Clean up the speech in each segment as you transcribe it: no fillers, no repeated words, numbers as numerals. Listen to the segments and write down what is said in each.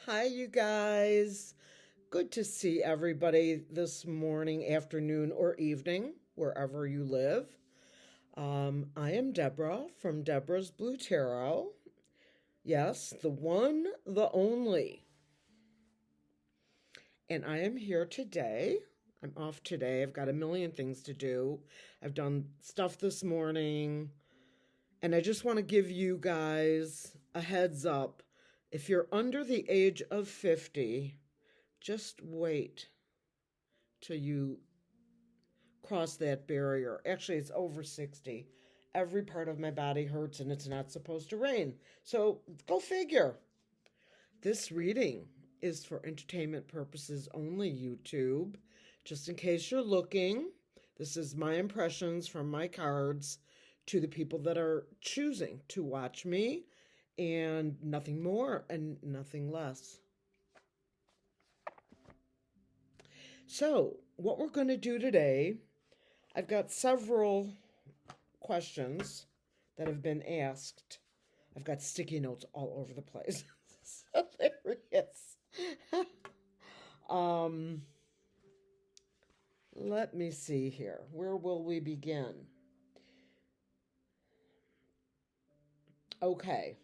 Hi, you guys. Good to see everybody this morning, afternoon, or evening, wherever you live. I am Deborah from Deborah's Blue Tarot. Yes, the one, the only. And I am here today. I'm off today. I've got a million things to do. I've done stuff this morning. And I just want to give you guys a heads up. If you're under the age of 50, just wait till you cross that barrier. Actually, it's over 60. Every part of my body hurts and it's not supposed to rain. So go figure. This reading is for entertainment purposes only, YouTube. Just in case you're looking, this is my impressions from my cards to the people that are choosing to watch me, and nothing more and nothing less. So, what we're going to do today, I've got several questions that have been asked. I've got sticky notes all over the place. So there it is. Let me see here. Where will we begin? Okay.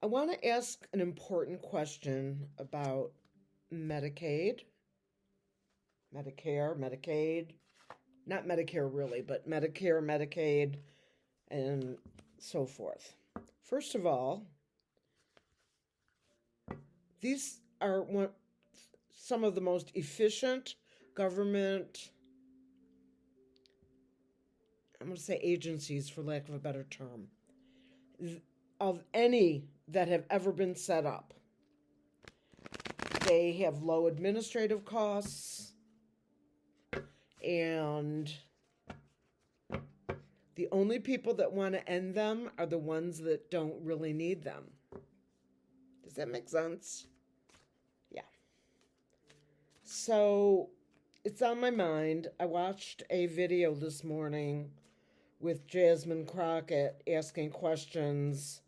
I want to ask an important question about Medicaid, Medicare, Medicaid, not Medicare really, but Medicare, Medicaid, and so forth. First of all, these are some of the most efficient government, I'm going to say agencies for lack of a better term, of any that have ever been set up. They have low administrative costs, and the only people that want to end them are the ones that don't really need them. Does that make sense? Yeah. So it's on my mind. I watched a video this morning with Jasmine Crockett asking questions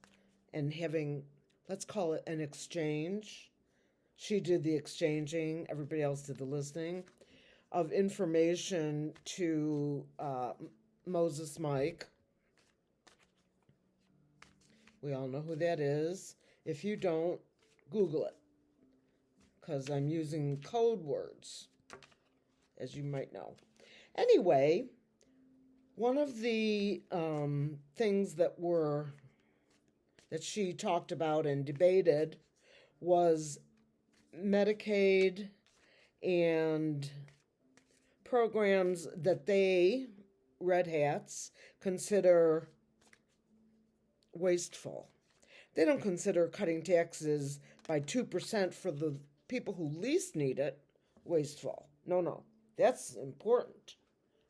and having, let's call it an exchange. She did the exchanging, everybody else did the listening, of information to Moses Mike. We all know who that is. If you don't, Google it, because I'm using code words, as you might know. Anyway, one of the things that she talked about and debated was Medicaid and programs that they, red hats, consider wasteful. They don't consider cutting taxes by 2% for the people who least need it wasteful. No, that's important.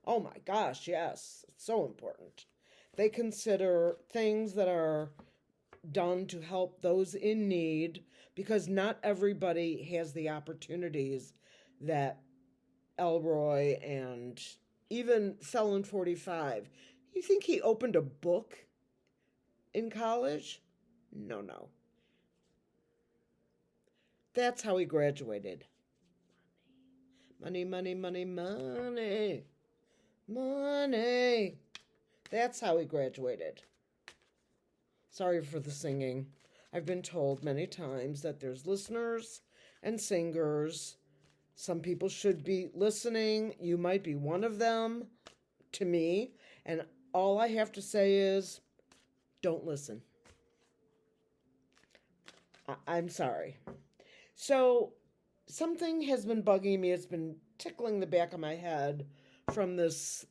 Oh my gosh, yes, it's so important. They consider things that are done to help those in need, because not everybody has the opportunities that Elroy and even Felon45. You think he opened a book in college? No. That's how he graduated. Money. That's how he graduated. Sorry for the singing. I've been told many times that there's listeners and singers. Some people should be listening. You might be one of them to me. And all I have to say is, don't listen. I'm sorry. So something has been bugging me. It's been tickling the back of my head from this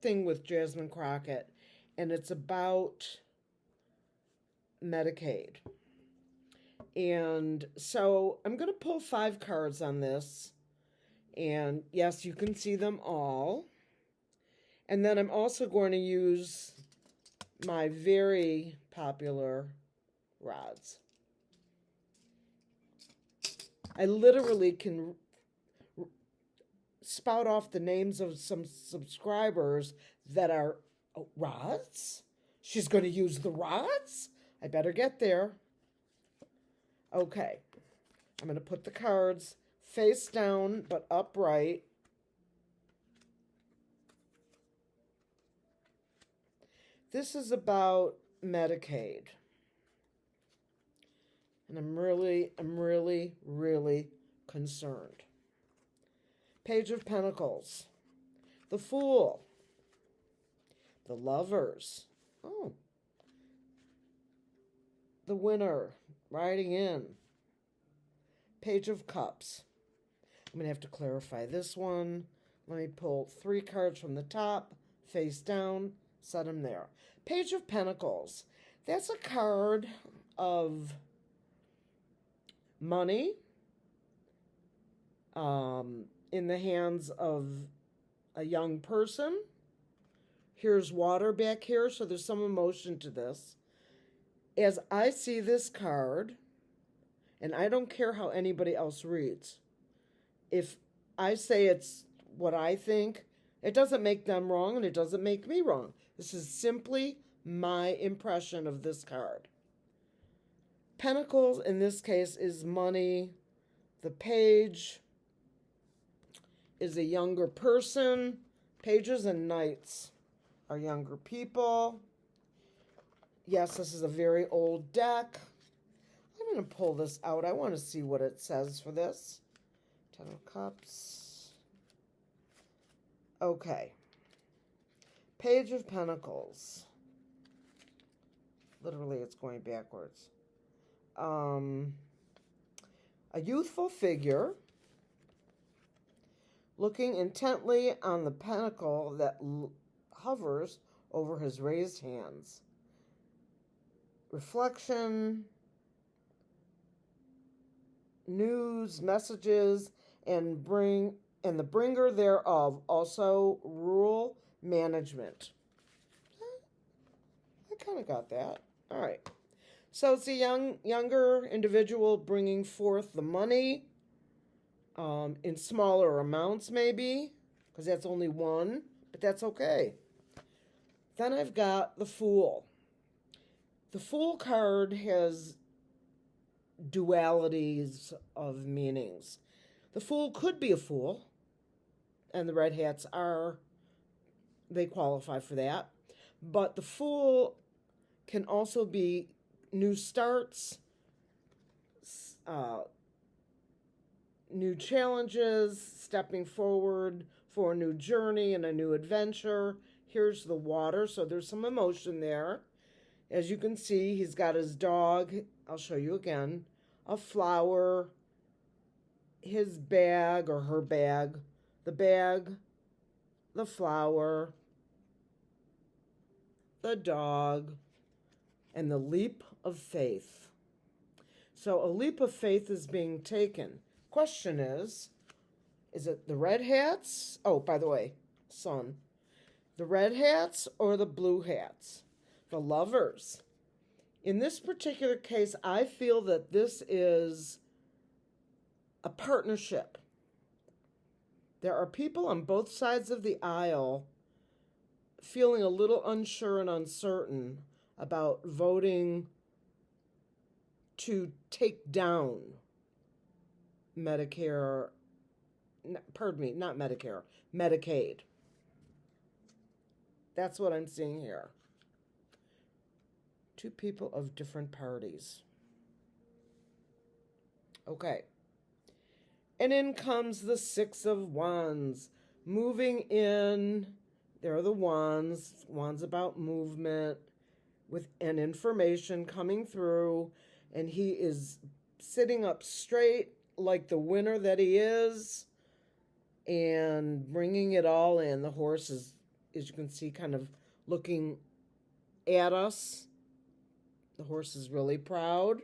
thing with Jasmine Crockett. And it's about Medicaid. And so I'm going to pull 5 cards on this. And yes, you can see them all. And then I'm also going to use my very popular rods. I literally can spout off the names of some subscribers that are rods? She's going to use the rods? I better get there. Okay. I'm going to put the cards face down but upright. This is about Medicaid. And I'm really concerned. Page of Pentacles. The Fool. The Lovers. Oh. The Winner. Riding in. Page of Cups. I'm going to have to clarify this one. Let me pull 3 cards from the top, face down, set them there. Page of Pentacles. That's a card of money in the hands of a young person. Here's water back here, so there's some emotion to this. As I see this card, and I don't care how anybody else reads, if I say it's what I think, it doesn't make them wrong and it doesn't make me wrong. This is simply my impression of this card. Pentacles in this case is money. The page is a younger person. Pages and knights are younger people. Yes, this is a very old deck. I'm going to pull this out. I want to see what it says for this. 10 of Cups. Okay. Page of Pentacles. Literally, it's going backwards. A youthful figure looking intently on the pentacle that hovers over his raised hands. Reflection, news, messages, and the bringer thereof, also rural management. I kind of got that. All right. So it's a younger individual bringing forth the money in smaller amounts maybe, because that's only one, but that's okay. Then I've got the Fool. The Fool card has dualities of meanings. The Fool could be a fool, and the red hats they qualify for that. But the Fool can also be new starts, new challenges, stepping forward for a new journey and a new adventure. Here's the water, so there's some emotion there. As you can see, he's got his dog. I'll show you again. A flower, his bag or her bag, the flower, the dog, and the leap of faith. So a leap of faith is being taken. Question is it the red hats? Oh, by the way, sun. The red hats or the blue hats? The Lovers. In this particular case, I feel that this is a partnership. There are people on both sides of the aisle feeling a little unsure and uncertain about voting to take down Medicare, pardon me, not Medicare, Medicaid. That's what I'm seeing here. Two people of different parties. Okay. And in comes the Six of Wands. Moving in, there are the wands. Wands about movement with an information coming through. And he is sitting up straight like the winner that he is and bringing it all in. The horse is, as you can see, kind of looking at us. The horse is really proud.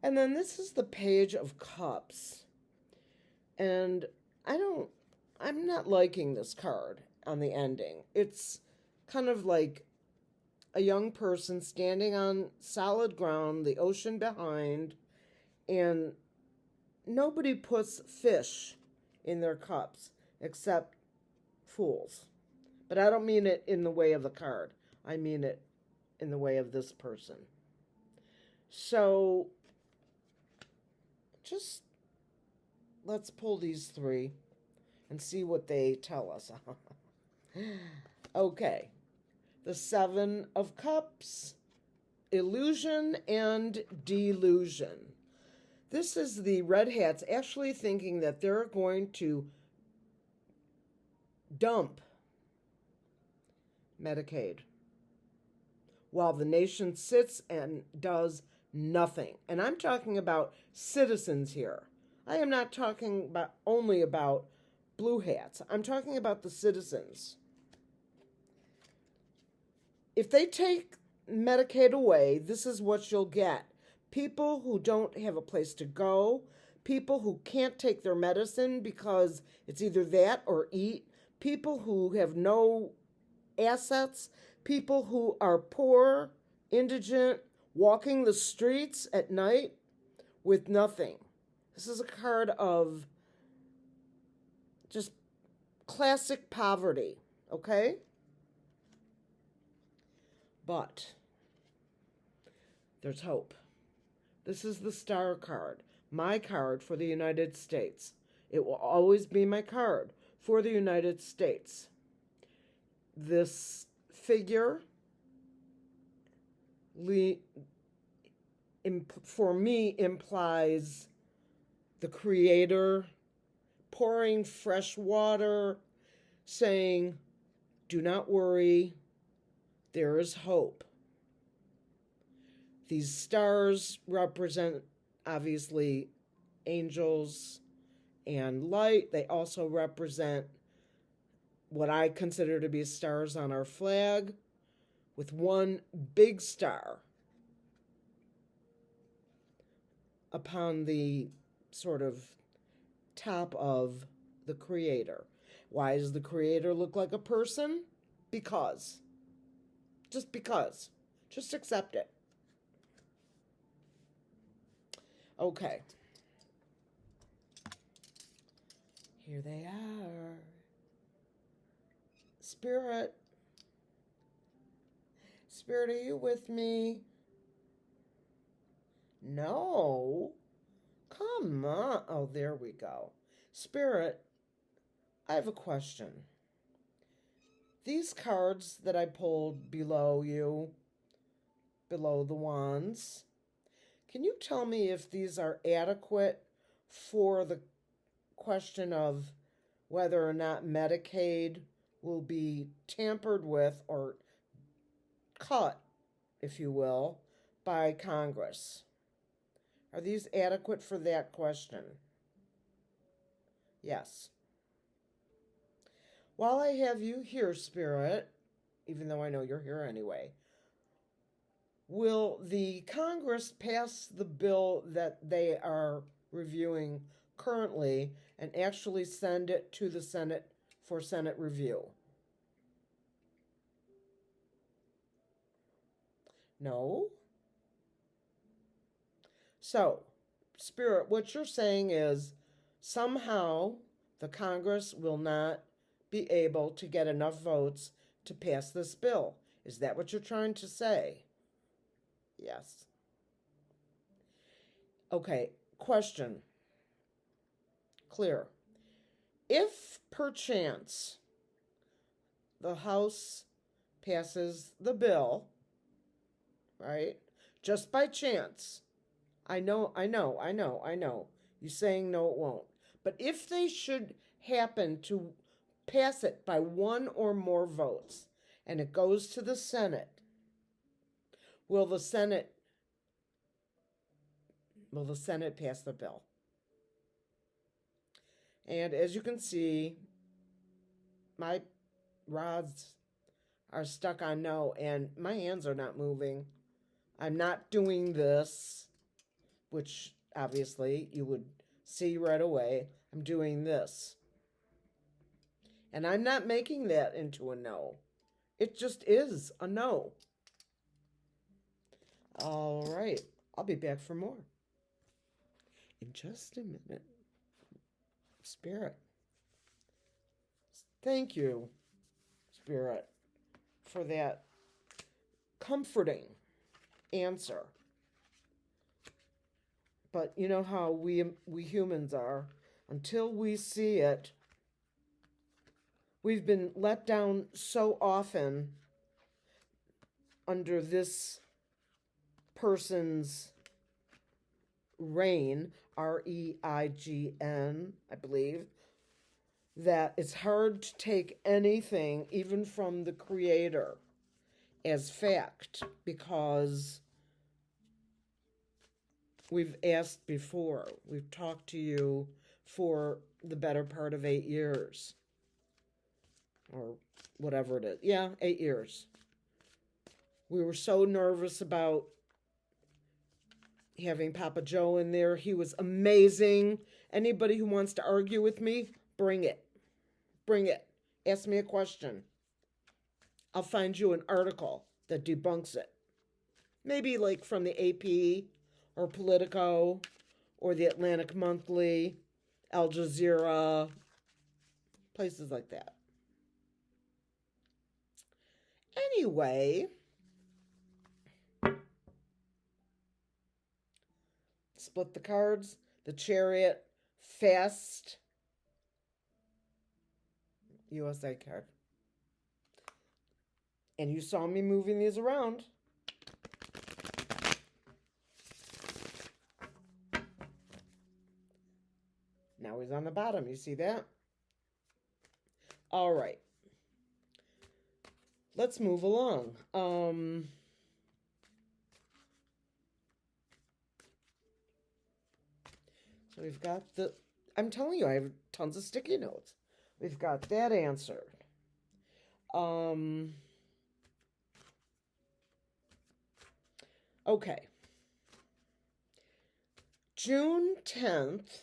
And then this is the Page of Cups. And I'm not liking this card on the ending. It's kind of like a young person standing on solid ground, the ocean behind, and nobody puts fish in their cups except fools. But I don't mean it in the way of the card. I mean it in the way of this person. So just let's pull these three and see what they tell us. Okay. The Seven of Cups, illusion and delusion. This is the Red Hats actually thinking that they're going to dump Medicaid while the nation sits and does nothing. And I'm talking about citizens here. I am not talking about only about blue hats. I'm talking about the citizens. If they take Medicaid away, this is what you'll get. People who don't have a place to go, people who can't take their medicine because it's either that or eat, people who have no assets, people who are poor, indigent, walking the streets at night with nothing. This is a card of just classic poverty, okay? But there's hope. This is the Star card, my card for the United States. It will always be my card for the United States. This figure, for me, implies the Creator pouring fresh water, saying, do not worry, there is hope. These stars represent, obviously, angels and light. They also represent what I consider to be stars on our flag, with one big star upon the sort of top of the Creator. Why does the Creator look like a person? Because. Just because. Just accept it. Okay. Here they are. Spirit. Spirit, are you with me? No. Come on. Oh, there we go. Spirit, I have a question. These cards that I pulled below you, below the wands, can you tell me if these are adequate for the question of whether or not Medicaid will be tampered with or cut, if you will, by Congress? Are these adequate for that question? Yes. While I have you here, Spirit, even though I know you're here anyway, will the Congress pass the bill that they are reviewing currently and actually send it to the Senate for Senate review? No? So, Spirit, what you're saying is somehow the Congress will not be able to get enough votes to pass this bill. Is that what you're trying to say? Yes. Okay, question. Clear. If perchance the House passes the bill, right? Just by chance. I know. You're saying no, it won't. But if they should happen to pass it by one or more votes and it goes to the Senate, will the Senate pass the bill? And as you can see, my rods are stuck on no, and my hands are not moving. I'm not doing this, which obviously you would see right away. I'm doing this. And I'm not making that into a no. It just is a no. All right. I'll be back for more in just a minute. Spirit. Thank you, Spirit, for that comforting answer. But you know how we humans are. Until we see it, we've been let down so often under this person's reign, REIGN, I believe, that it's hard to take anything, even from the creator, as fact, because we've asked before. We've talked to you for the better part of 8 years. Or whatever it is. Yeah, 8 years. We were so nervous about having Papa Joe in there. He was amazing. Anybody who wants to argue with me, bring it. Bring it. Ask me a question. I'll find you an article that debunks it. Maybe like from the AP or Politico or the Atlantic Monthly, Al Jazeera, places like that. Anyway, split the cards, the Chariot, Fast, USA card. And you saw me moving these around. Now he's on the bottom. You see that? All right. Let's move along. So we've got the... I'm telling you, I have tons of sticky notes. We've got that answered. Okay. June 10th.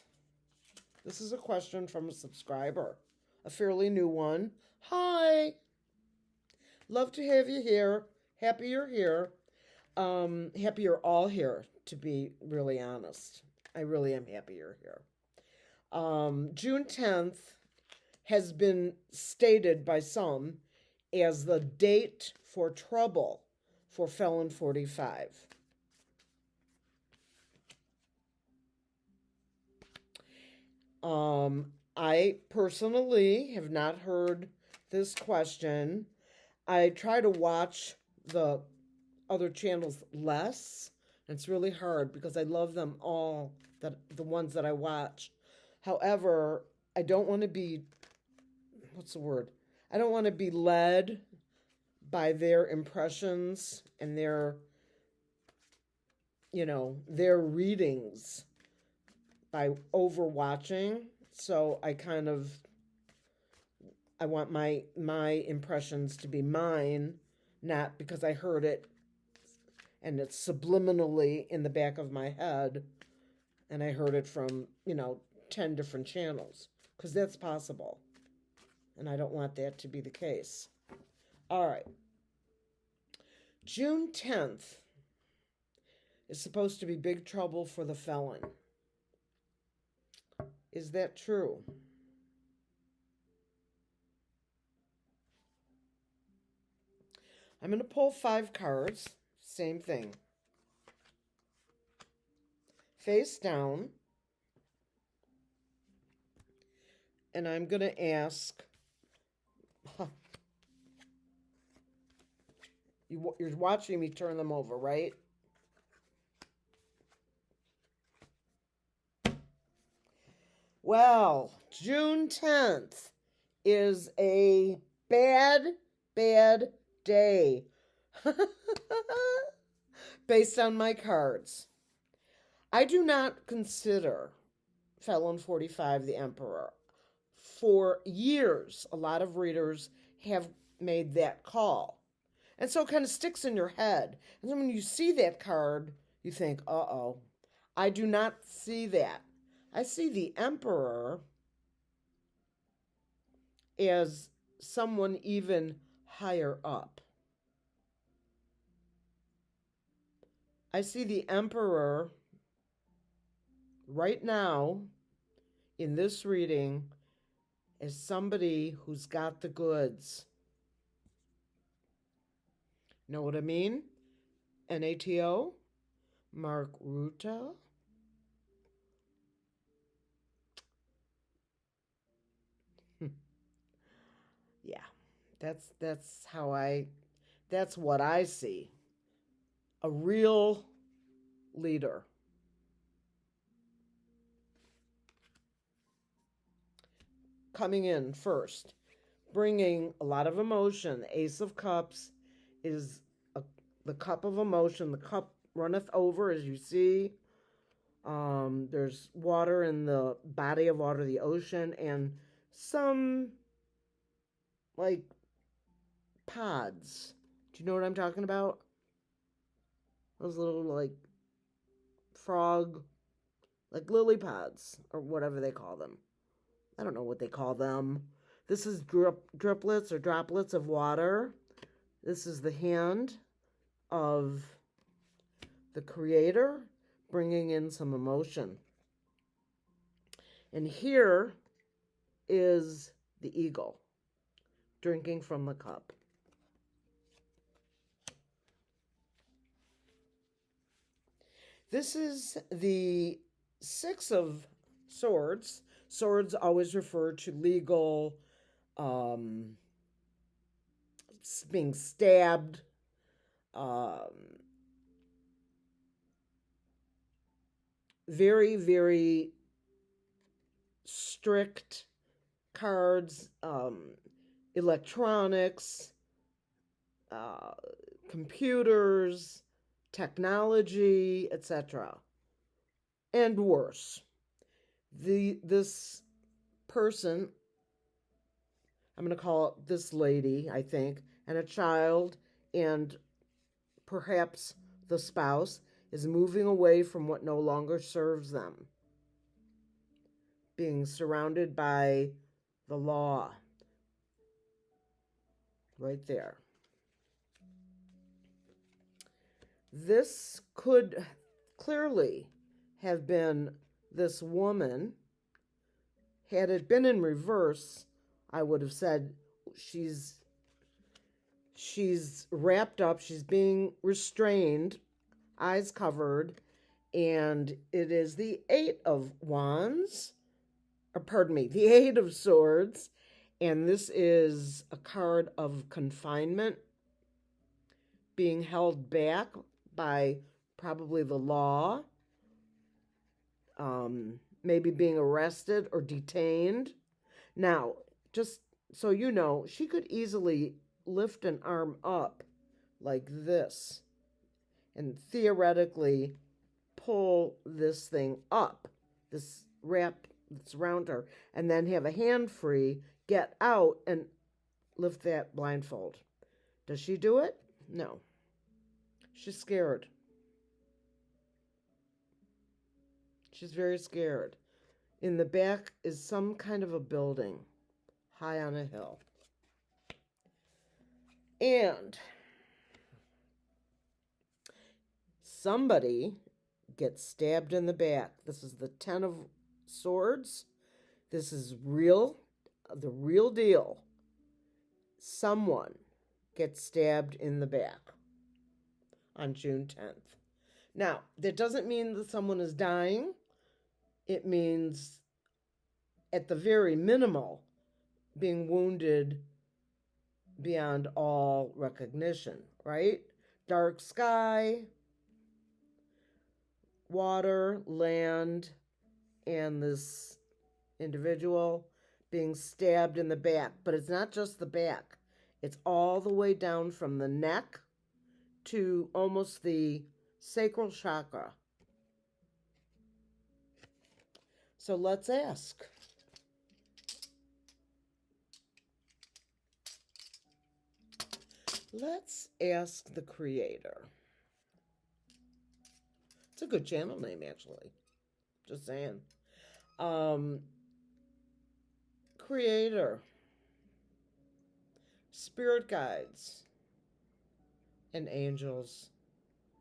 This is a question from a subscriber. A fairly new one. Hi. Love to have you here. Happy you're here. Happy you're all here, to be really honest. I really am happy you're here. June 10th has been stated by some as the date for trouble for Felon45. I personally have not heard this question. I try to watch the other channels less. It's really hard because I love them all, the ones that I watch. However, I don't want to be, what's the word? I don't want to be led by their impressions and their readings by overwatching. So I want my impressions to be mine, not because I heard it and it's subliminally in the back of my head and I heard it from, 10 different channels, because that's possible. And I don't want that to be the case. All right. June 10th is supposed to be big trouble for the felon. Is that true? I'm going to pull 5 cards. Same thing. Face down. And I'm going to ask... You're watching me turn them over, right? Well, June 10th is a bad day. Based on my cards. I do not consider Felon45 the Emperor. For years, a lot of readers have made that call. And so it kind of sticks in your head. And then when you see that card, you think, uh-oh. I do not see that. I see the Emperor as someone even higher up. I see the Emperor right now in this reading as somebody who's got the goods. Know what I mean? NATO? Mark Rutte? Yeah, that's what I see. A real leader. Coming in first, bringing a lot of emotion. The Ace of Cups is the cup of emotion. The cup runneth over, as you see. There's water in the body of water, the ocean, and some like pods. Do you know what I'm talking about? Those little like frog, like lily pods or whatever they call them. I don't know what they call them. This is driplets or droplets of water. This is the hand of the creator bringing in some emotion. And here is the eagle drinking from the cup. This is the Six of Swords. Swords always refer to legal, being stabbed, very, very strict cards, electronics, computers, technology, etc. And worse. This person, I'm going to call it this lady, I think, and a child, and perhaps the spouse, is moving away from what no longer serves them. Being surrounded by the law. Right there. This could clearly have been this woman. Had it been in reverse, I would have said she's wrapped up, she's being restrained, eyes covered, and it is the Eight of Wands, or pardon me, the Eight of Swords, and this is a card of confinement, being held back by probably the law, maybe being arrested or detained. Now, just so you know, she could easily lift an arm up like this and theoretically pull this thing up, this wrap that's around her, and then have a hand free, get out, and lift that blindfold. Does she do it? No. She's scared. She's very scared. In the back is some kind of a building high on a hill. And somebody gets stabbed in the back. This is the Ten of Swords. This is real, the real deal. Someone gets stabbed in the back on June 10th. Now, that doesn't mean that someone is dying. It means, at the very minimal, being wounded beyond all recognition, right? Dark sky, water, land, and this individual being stabbed in the back. But it's not just the back. It's all the way down from the neck to almost the sacral chakra. So let's ask. Let's ask the creator. It's a good channel name, actually. Just saying. Creator. Spirit guides. And angels.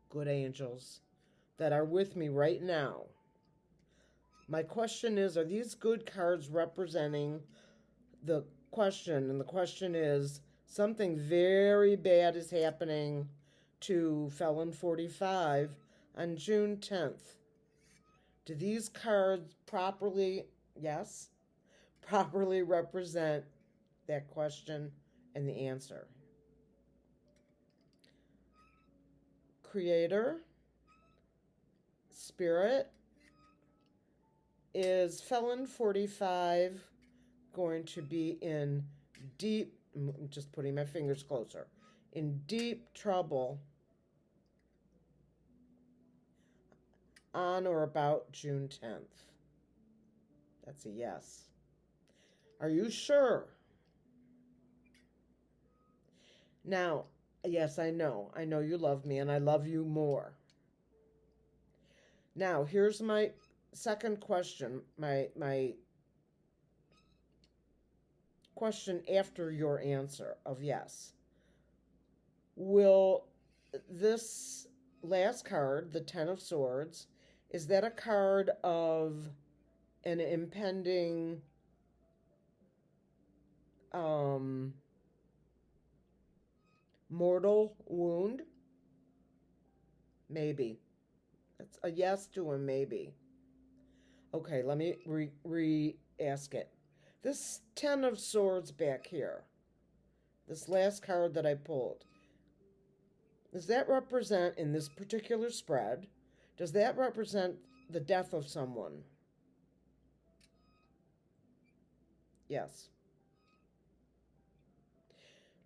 Good angels. That are with me right now. My question is, are these good cards representing the question? And the question is, something very bad is happening to Felon45 on June 10th. Do these cards properly, yes, properly represent that question and the answer? Creator, Spirit, is Felon45 going to be in deep, I'm just putting my fingers closer, in deep trouble on or about June 10th? That's a yes. Are you sure? Now, yes, I know you love me, and I love you more. Now, here's my second question, my question after your answer of yes. Will this last card, the Ten of Swords, is that a card of an impending mortal wound? Maybe. That's a yes to a maybe. Okay, let me re-ask it. This Ten of Swords back here, this last card that I pulled, does that represent, in this particular spread, does that represent the death of someone? Yes.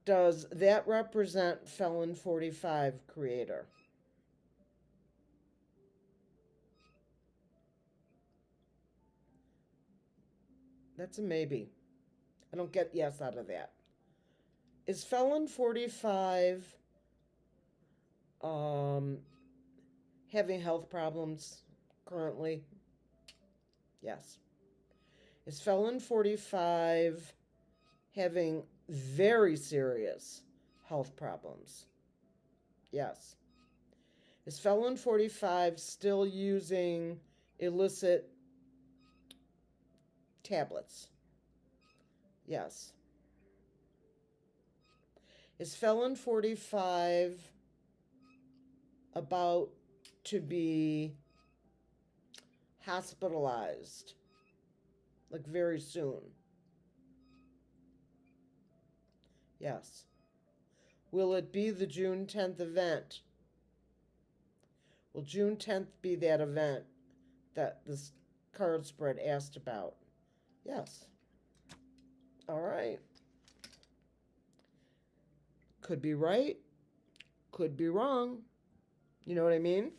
Does that represent Felon45 creator? That's a maybe. I don't get yes out of that. Is Felon45 having health problems currently? Yes. Is Felon45 having very serious health problems? Yes. Is Felon45 still using illicit tablets? Yes. Is Felon45 about to be hospitalized, like very soon? Yes. Will it be the June 10th event? Will June 10th be that event that this card spread asked about? Yes. All right. Could be right, could be wrong. You know what I mean?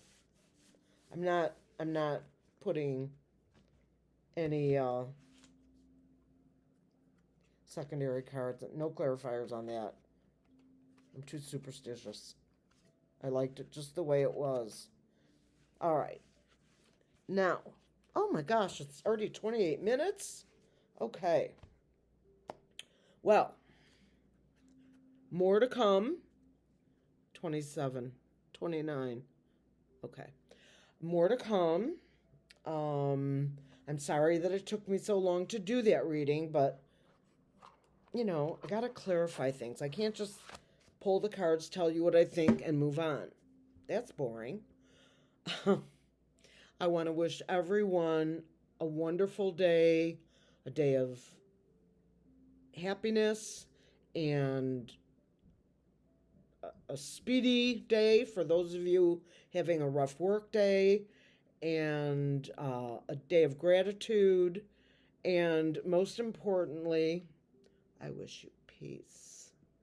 I'm not putting any secondary cards, no clarifiers on that. I'm too superstitious. I liked it just the way it was. All right. Now, oh my gosh, it's already 28 minutes? Okay. Well, more to come. 27, 29. Okay. More to come. I'm sorry that it took me so long to do that reading, but, you know, I got to clarify things. I can't just pull the cards, tell you what I think, and move on. That's boring. I want to wish everyone a wonderful day, a day of happiness, and a speedy day for those of you having a rough work day, and a day of gratitude, and most importantly, I wish you peace.